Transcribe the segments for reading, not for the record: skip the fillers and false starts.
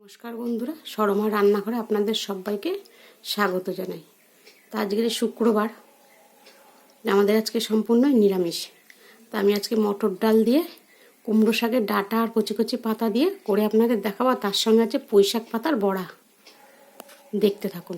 নমস্কার বন্ধুরা, সরমা রান্নাঘরে আপনাদের সবাইকে স্বাগত জানাই। তা আজকের শুক্রবার, আমাদের আজকে সম্পূর্ণই নিরামিষ। তা আমি আজকে মটর ডাল দিয়ে কুমড়ো শাকের ডাঁটা আর কচি কচি পাতা দিয়ে করে আপনাদের দেখাবো। তার সঙ্গে আছে পুঁই শাক পাতার বড়া। দেখতে থাকুন।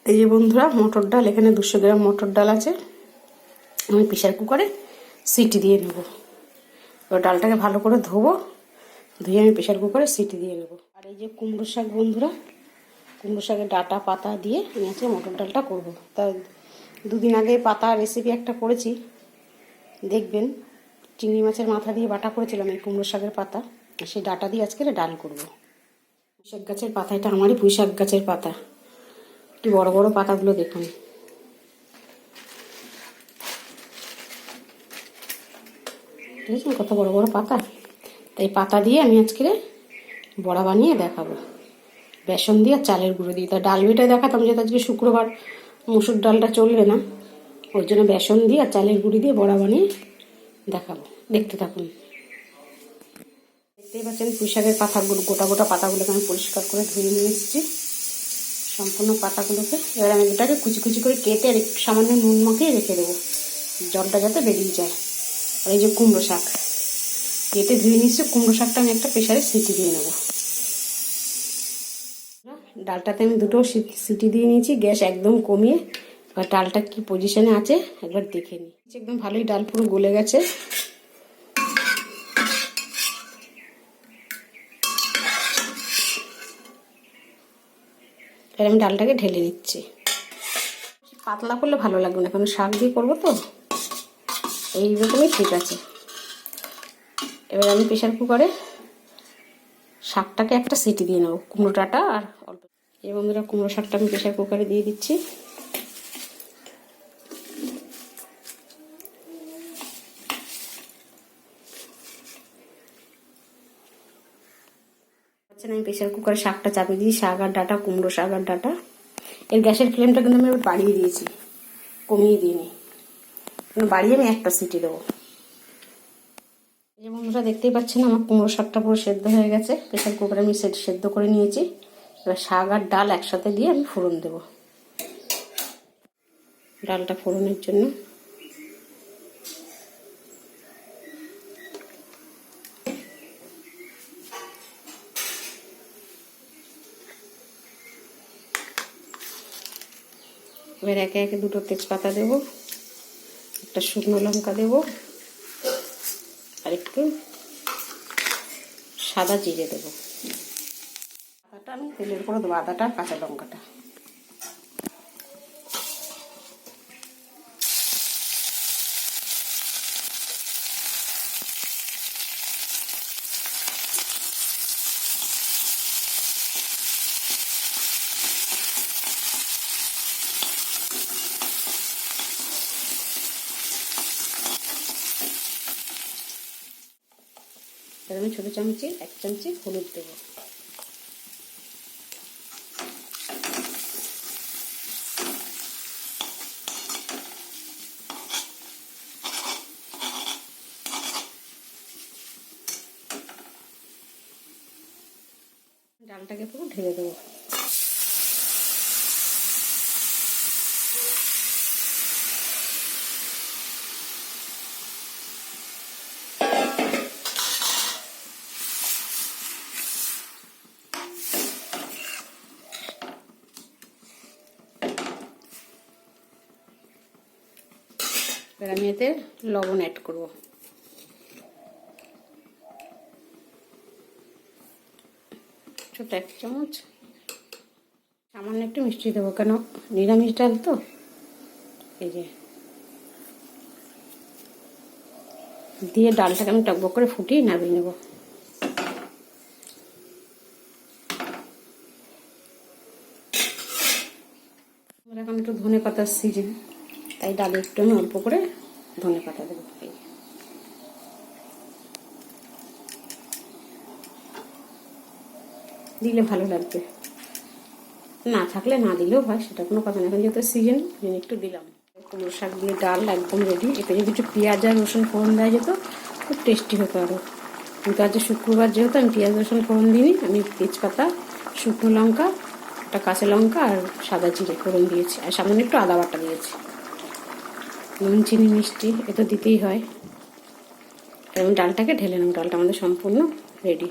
এই যে বন্ধুরা, মটর ডাল, এখানে 200 গ্রাম মটর ডাল আছে। আমি প্রেসার কুকারে সিটি দিয়ে নেব। এবার ডালটাকে ভালো করে ধোবো, ধুয়ে আমি প্রেসার কুকারে সিটি দিয়ে নেব। আর এই যে কুমড়ো শাক বন্ধুরা, কুমড়ো শাকের ডাঁটা পাতা দিয়ে আমি আজকে মটর ডালটা করবো। তা 2 দিন আগে পাতা রেসিপি একটা করেছি, দেখবেন। চিংড়ি মাছের মাথা দিয়ে বাটা করেছিলাম এই কুমড়ো শাকের পাতা, সেই ডাঁটা দিয়ে আজকে ডাল করবো। পুঁই শাক গাছের পাতা, এটা আমারই পুঁই শাক গাছের পাতা। কি বড় বড় পাতাগুলো দেখুন। দেখুন কত বড় বড় পাতা। তাই পাতা দিয়ে আমি আজকে বড়া বানিয়ে দেখাবো, বেসন দিয়ে আর চালের গুঁড়ো দিয়ে। তা ডাল বেটে দেখাতাম, যেহেতু আজকে শুক্রবার মুসুর ডালটা চলবে না, ওই জন্য বেসন দিয়ে আর চালের গুঁড়ি দিয়ে বড়া বানিয়ে দেখাবো। দেখতে থাকুন। দেখতেই পাচ্ছেন পুঁই শাকের পাতাগুলো, গোটা গোটা পাতাগুলোকে আমি পরিষ্কার করে ধুয়ে নিয়ে এসেছি, সম্পূর্ণ পাতাগুলোকে। এবার আমি এটাকে কুচি কুচি করে কেটে আর একটু সামান্য নুন মাখিয়ে রেখে দেবো, জলটা যাতে বেরিয়ে যায়। আর এই যে কুমড়ো শাক কেটে ধুয়ে নিচ্ছি, কুমড়ো শাকটা আমি একটা প্রেসারে সিটি দিয়ে নেব। ডালটাতে আমি 2টো সিটি দিয়ে নিয়েছি, গ্যাস একদম কমিয়ে। এবার ডালটা কি পজিশনে আছে একবার দেখে নিই। একদম ভালোই ডাল পুরো গলে গেছে। এবার আমি ডালটাকে ঢেলে নিচ্ছি। পাতলা করলে ভালো লাগবে না, কারণ শাক দিয়ে করবো তো, এইরকমই ঠিক আছে। এবার আমি প্রেসার কুকারে শাকটাকে একটা সিটি দিয়ে নেবো, কুমড়ো ডাঁটা আর অল্প। এই বন্ধুরা, কুমড়ো শাকটা আমি প্রেসার কুকারে দিয়ে দিচ্ছি। আমি প্রেসার কুকারে শাকটা চাপিয়ে দিই, শাক আর ডাঁটা, কুমড়ো শাক আর ডাঁটা। এর গ্যাসের ফ্লেমটা কিন্তু আমি বাড়িয়ে দিয়েছি, কমিয়ে দিইনি। বাড়িয়ে আমি একটা সিটি দেবো। এই যে বন্ধুরা, দেখতেই পাচ্ছেন আমার কুমড়ো শাকটা পুরো সেদ্ধ হয়ে গেছে। প্রেসার কুকারে আমি সেদ্ধ করে নিয়েছি। এবার শাক আর ডাল একসাথে দিয়ে আমি ফোড়ন দেব। ডালটা ফোড়নের জন্য এবার একে একে 2টো তেজপাতা দেব, একটা শুকনো লঙ্কা দেব, আর একটু সাদা জিরে দেবো। আদাটা আমি তেলের উপরে দেবো, আদাটা আর কাঁচা লঙ্কাটা। এবার আমি ছোটো চামচে 1 চামচে হলুদ দেবো। ডালটাকে পুরো ঢেলে দেবো। এবার আমি এতে লবণ অ্যাড করব। ছোট 1 চামচ। সামান্য একটু মিষ্টি দেবো, কেন নিরামিষ ডাল তো। এই যে দিয়ে ডালটাকে আমি টকবক করে ফুটিয়ে নামিয়ে নেব। এখন একটু ধনে পাতার সিজন, তাই ডালে একটু আমি অল্প করে ধনে পাতা দেবো। দিলে ভালো লাগবে, না থাকলে না দিলেও হয়, সেটা কোনো কথা না। এখন যেহেতু সিজন, একটু দিলাম। কুমড়ো শাক দিয়ে ডাল একদম রেডি। এতে যদি একটু পেঁয়াজ আর রসুন ফোড়ন দেওয়া যেত, খুব টেস্টি হতো আরও। কিন্তু আজ শুক্রবার যেহেতু আমি পেঁয়াজ রসুন ফোড়ন দিইনি, আমি তেজপাতা, শুকনো লঙ্কা, একটা কাঁচা লঙ্কা আর সাদা জিরে ফোড়ন দিয়েছি, আর সামান্য একটু আদা বাটা দিয়েছি। নুন চিনি মিষ্টি এ তো দিতেই হয়। এবং ডালটাকে ঢেলে নেব, ডালটা আমাদের সম্পূর্ণ রেডি।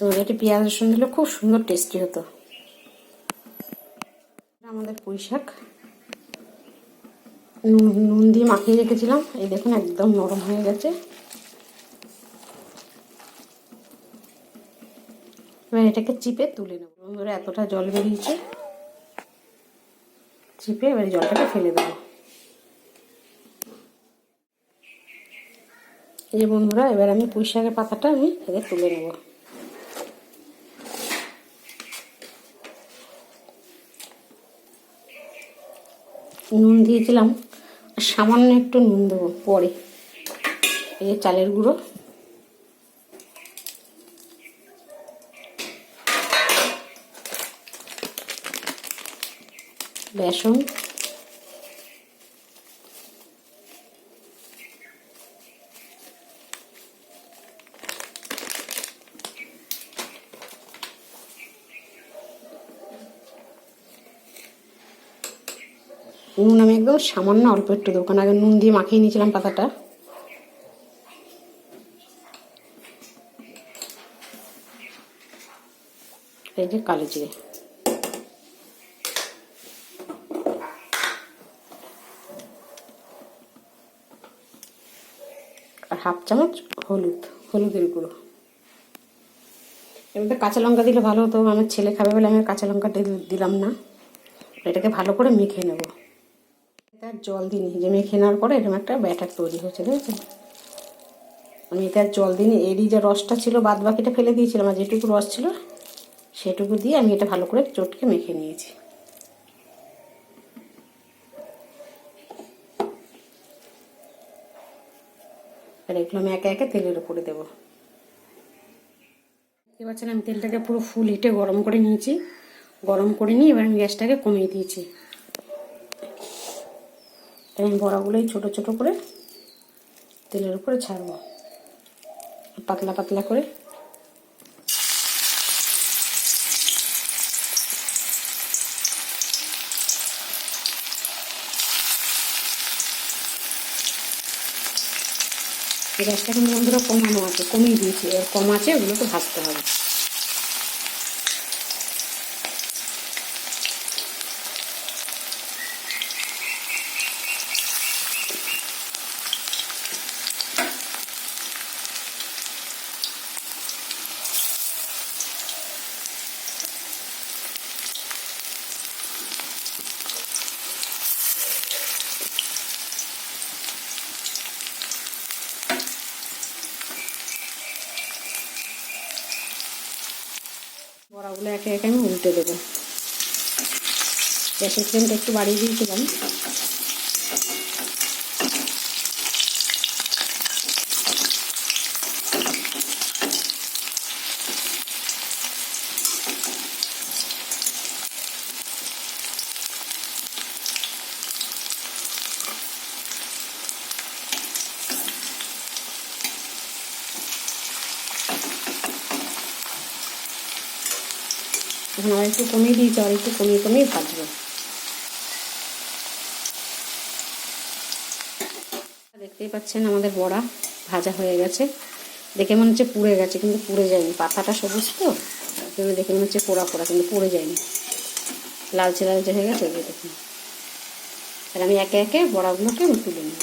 তো এটি পেঁয়াজ রসুন দিলে খুব সুন্দর টেস্টি হতো। আমাদের পুঁই শাক নুন দিয়ে মাখিয়ে রেখেছিলাম, এই দেখুন একদম নরম হয়ে গেছে। এবার এটাকে চিপে তুলে নেব। বন্ধুরা এতটা জল বেরিয়েছে, চিপে এবার জলটাকে ফেলে দেবো। এই যে বন্ধুরা, এবার আমি পুঁই শাকের পাতাটা আমি এদের তুলে নেব। নুন দিয়েছিলাম, সামান্য একটু নুন দেবো পরে। এই যে চালের গুঁড়ো, বেসন, নুন আমি একদম সামান্য অল্প একটু দেবো, কারণ আগে নুন দিয়ে মাখিয়ে নিয়েছিলাম পাতাটা। এই যে কালো জিরে, আর হাফ চামচ হলুদের গুঁড়ো। এবার তো কাঁচা লঙ্কা দিলে ভালো হতো, আমার ছেলে খাবে বলে আমি কাঁচা লঙ্কাটা দিলাম না। এটাকে ভালো করে মেখে নেব। এটা জল দিইনি, যে মেখে নেওয়ার পরে এরকম একটা ব্যাটার তৈরি হয়েছে, দেখেছেন? আমি এটা জল দিইনি, এরই যে রসটা ছিল বাদ বাকিটা ফেলে দিয়েছিলাম, আর যেটুকু রস ছিল সেটুকু দিয়ে আমি এটা ভালো করে চটকে মেখে নিয়েছি। আর এগুলো আমি একে একে তেলের উপরে দেবো। দেখতে পাচ্ছেন আমি তেলটাকে পুরো ফুল হিটে গরম করে নিয়েছি। গরম করে নিয়ে এবার আমি গ্যাসটাকে কমিয়ে দিয়েছি। আমি বড়াগুলোই ছোটো ছোটো করে তেলের উপরে ছাড়বো, পাতলা পাতলা করে। গ্যাসটা কিন্তু বন্ধুরা কমানো আছে, কমিয়ে দিয়েছি, এবার কম আছে, ওগুলোকে ভাজতে হবে। বড়াগুলো একে একে আমি উল্টে দেবো। গ্যাসের ফ্লেমটা একটু বাড়িয়ে দিয়েছিলাম। এখন আর একটু কমিয়ে দিয়েছি, আর একটু কমিয়ে কমিয়ে ভাজবো। দেখতেই পাচ্ছেন আমাদের বড়া ভাজা হয়ে গেছে। দেখে মনে হচ্ছে পুড়ে গেছে, কিন্তু পুড়ে যায়নি। পাতাটা সবুজ তো, দেখে মনে হচ্ছে পোড়া পোড়া, কিন্তু পুড়ে যায়নি, লালচে লালচে হয়ে গেছে। দেখুন, আর আমি একে একে বড়াগুলোকে তুলে নেব।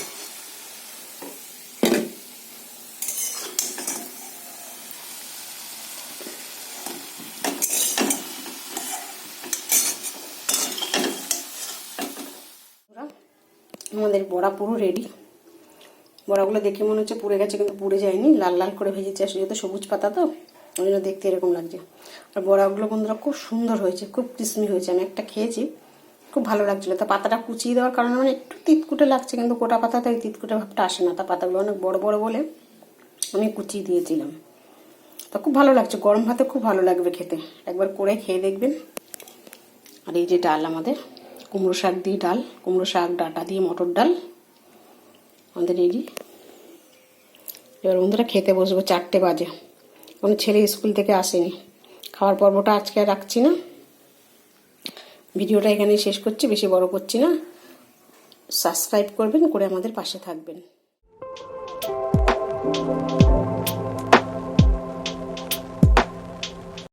আমাদের বড়া পুরো রেডি। বড়াগুলো দেখে মনে হচ্ছে পুড়ে গেছে, কিন্তু পুড়ে যায়নি, লাল লাল করে ভেজেছে। আসলে যেহেতু সবুজ পাতা তো, ওই জন্য দেখতে এরকম লাগছে। আর বড়াগুলো বন্ধুরা খুব সুন্দর হয়েছে, খুব ক্রিসমি হয়েছে। আমি একটা খেয়েছি, খুব ভালো লাগছিলো। তা পাতাটা কুচিয়ে দেওয়ার কারণে মানে একটু তিতকুটে লাগছে, কিন্তু গোটা পাতাতে ওই তিতকুটে ভাবটা আসে না। তা পাতাগুলো অনেক বড় বড় বলে আমি কুচিয়ে দিয়েছিলাম। তা খুব ভালো লাগছে, গরম ভাতে খুব ভালো লাগবে খেতে, একবার করে খেয়ে দেখবেন। আর এই যে ডাল আমাদের কুমড়ো শাক দিয়ে ডাল, কুমড়ো শাক ডাঁটা দিয়ে মটর ডাল আমাদের রেডি। এবার বন্ধুরা খেতে বসবো, 4টে বাজে, কোনো ছেলে স্কুল থেকে আসেনি। খাওয়ার পর্বটা আজকে আর রাখছি না, ভিডিওটা এখানেই শেষ করছি, বেশি বড় করছি না। সাবস্ক্রাইব করবেন, করে আমাদের পাশে থাকবেন।